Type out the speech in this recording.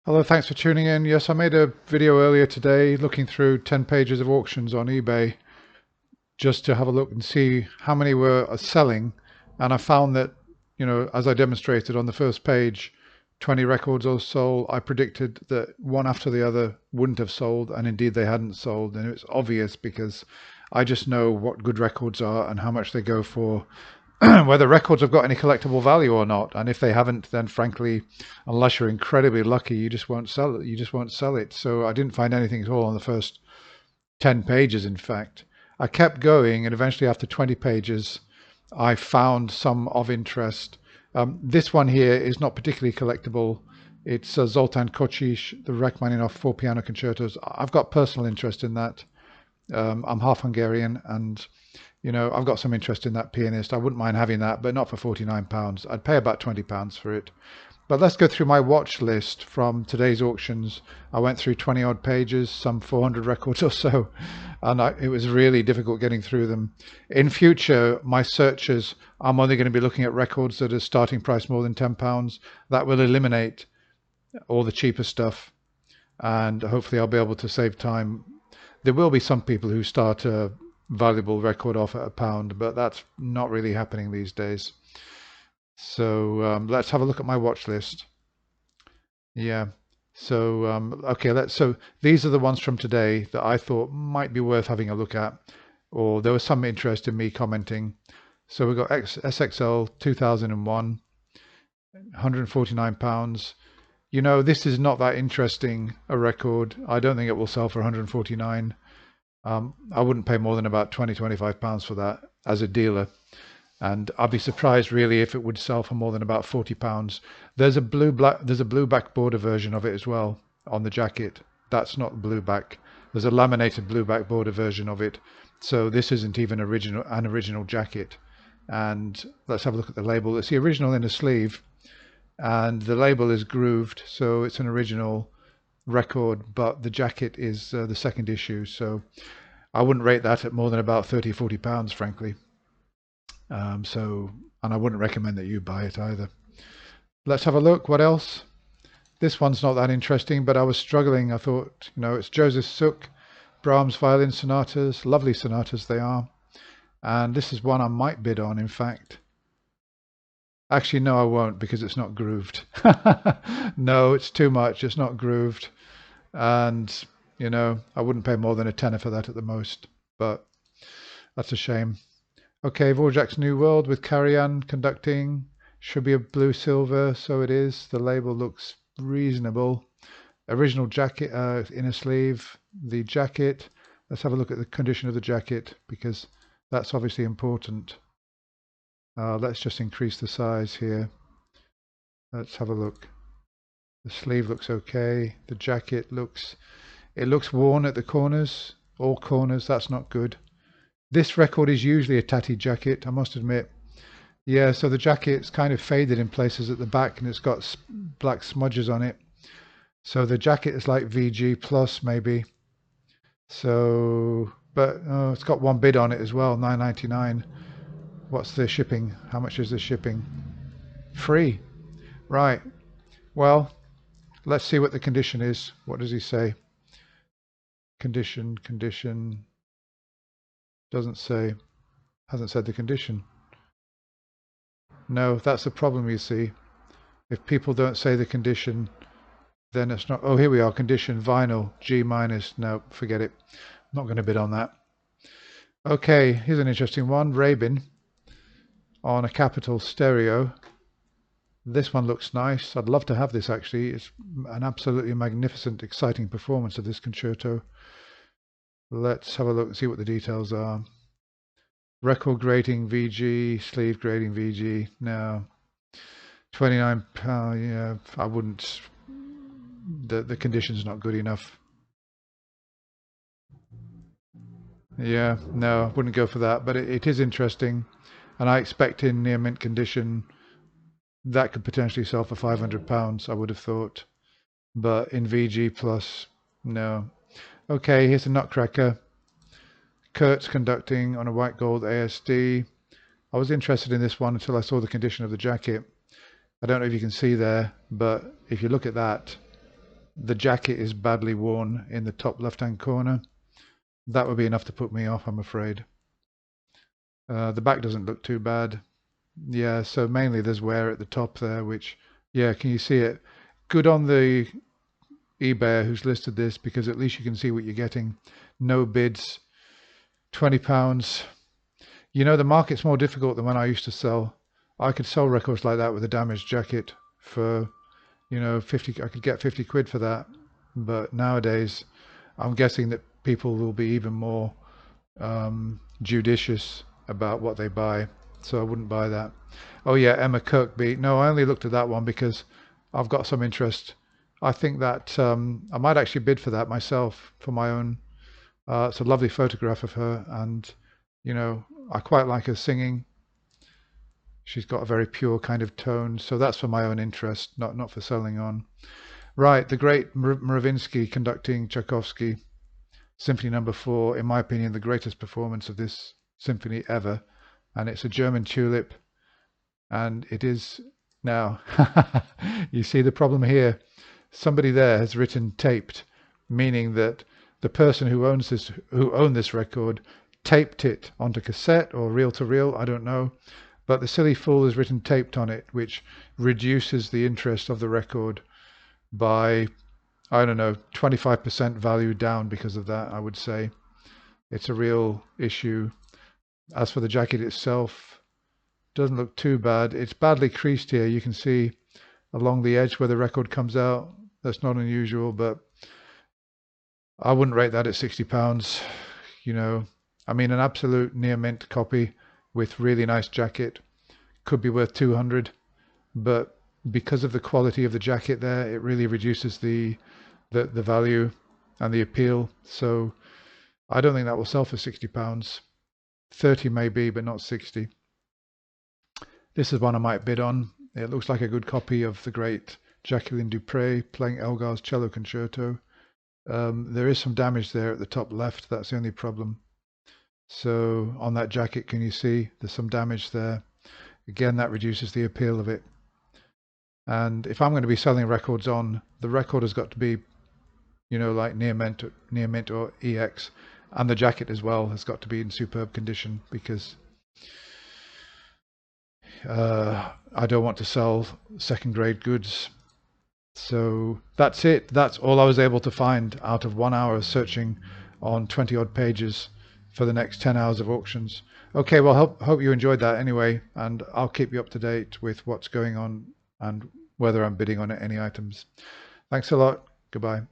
Hello, thanks for tuning in. Yes, I made a video earlier today looking through 10 pages of auctions on eBay just to have a look and see how many were selling. And I found that, as I demonstrated on the first page, 20 records all sold. I predicted that one after the other wouldn't have sold, and indeed they hadn't sold. And it's obvious because I just know what good records are and how much they go for, whether records have got any collectible value or not. And if they haven't, then frankly, unless you're incredibly lucky, you just won't sell it. You just won't sell it. So I didn't find anything at all on the first 10 pages, in fact. I kept going, and eventually, after 20 pages, I found some of interest. This one here is not particularly collectible. It's Zoltan Kocsis, the Rachmaninoff four piano concertos. I've got personal interest in that. I'm half Hungarian, and I've got some interest in that pianist. I wouldn't mind having that, but not for £49. I'd pay about £20 for it. But let's go through my watch list from today's auctions. I went through 20 odd pages, some 400 records or so, and it was really difficult getting through them. In future, my searches, I'm only going to be looking at records that are starting price more than £10. That will eliminate all the cheaper stuff, and hopefully I'll be able to save time. There will be some people who start a valuable record off at £1, but that's not really happening these days. So let's have a look at my watch list. Yeah. So okay, so these are the ones from today that I thought might be worth having a look at, or there was some interest in me commenting. So we've got SXL 2001, £149. This is not that interesting a record. I don't think it will sell for 149. I wouldn't pay more than about £20–25 for that as a dealer. And I'd be surprised really if it would sell for more than about £40. There's a blue back border version of it as well on the jacket. That's not blue back. There's a laminated blue back border version of it. So this isn't even an original jacket. And let's have a look at the label. It's the original inner sleeve, and the label is grooved, so it's an original record, but the jacket is the second issue. So I wouldn't rate that at more than about £30–40, frankly. And I wouldn't recommend that you buy it either. Let's have a look. What else? This one's not that interesting, but I was struggling. I thought, it's Joseph Suk, Brahms violin sonatas. Lovely sonatas they are. And this is one I might bid on, in fact. Actually, no, I won't, because it's not grooved. No, it's too much. It's not grooved. And, I wouldn't pay more than a tenner for that at the most. But that's a shame. Okay, Vorjak's New World with Karajan conducting. Should be a blue silver, so it is. The label looks reasonable. Original jacket, inner sleeve. The jacket. Let's have a look at the condition of the jacket, because that's obviously important. Let's just increase the size here. Let's have a look. The sleeve looks okay. The jacket looks worn at the corners. All corners, that's not good. This record is usually a tatty jacket, I must admit. Yeah, so the jacket's kind of faded in places at the back, and it's got black smudges on it. So the jacket is like VG plus maybe. So, but it's got one bid on it as well, $9.99. What's the shipping? How much is the shipping? Free. Right. Well, let's see what the condition is. What does he say? Condition. Doesn't say. Hasn't said the condition. No, that's the problem, you see. If people don't say the condition, then it's not. Oh, here we are. Condition vinyl G minus. No, forget it. I'm not going to bid on that. Okay, here's an interesting one. Rabin on a Capital stereo. This one looks nice. I'd love to have this actually. It's an absolutely magnificent, exciting performance of this concerto. Let's have a look and see what the details are. Record grading VG, sleeve grading VG. No. £29. Yeah, I wouldn't. The condition's not good enough. Yeah, no, I wouldn't go for that. But it is interesting, and I expect in near mint condition that could potentially sell for £500. I would have thought, but in VG plus, no. Okay, here's a Nutcracker. Kurtz conducting on a white gold ASD. I was interested in this one until I saw the condition of the jacket. I don't know if you can see there, but if you look at that, the jacket is badly worn in the top left-hand corner. That would be enough to put me off, I'm afraid. The back doesn't look too bad. Yeah, so mainly there's wear at the top there, which, yeah, can you see it? Good on the eBay who's listed this, because at least you can see what you're getting. No bids, £20. You know, the market's more difficult than when I used to sell. I could sell records like that with a damaged jacket for, 50, I could get 50 quid for that. But nowadays, I'm guessing that people will be even more judicious about what they buy. So I wouldn't buy that. Oh yeah, Emma Kirkby. No, I only looked at that one because I've got some interest. I think that I might actually bid for that myself for my own. It's a lovely photograph of her, and I quite like her singing. She's got a very pure kind of tone, so that's for my own interest, not for selling on. Right, the great Mravinsky conducting Tchaikovsky, Symphony Number 4, in my opinion, the greatest performance of this symphony ever, and it's a German tulip, and it is now. You see the problem here. Somebody there has written taped, meaning that the person who owned this record taped it onto cassette or reel to reel, I don't know, but the silly fool has written taped on it, which reduces the interest of the record by, I don't know, 25% value down because of that, I would say. It's a real issue. As for the jacket itself, doesn't look too bad. It's badly creased here. You can see along the edge where the record comes out. That's not unusual, but I wouldn't rate that at £60. I mean, an absolute near mint copy with really nice jacket could be worth 200, but because of the quality of the jacket there, it really reduces the value and the appeal. So I don't think that will sell for £60. 30 maybe, but not 60. This is one I might bid on. It looks like a good copy of the great Jacqueline Dupre playing Elgar's cello concerto. There is some damage there at the top left. That's the only problem. So on that jacket, can you see there's some damage there? Again, that reduces the appeal of it. And if I'm going to be selling records on, the record has got to be, like near mint or EX, and the jacket as well has got to be in superb condition, because I don't want to sell second-grade goods. So that's it. That's all I was able to find out of 1 hour searching on 20 odd pages for the next 10 hours of auctions. Okay, well, hope you enjoyed that anyway, and I'll keep you up to date with what's going on and whether I'm bidding on any items. Thanks a lot. Goodbye.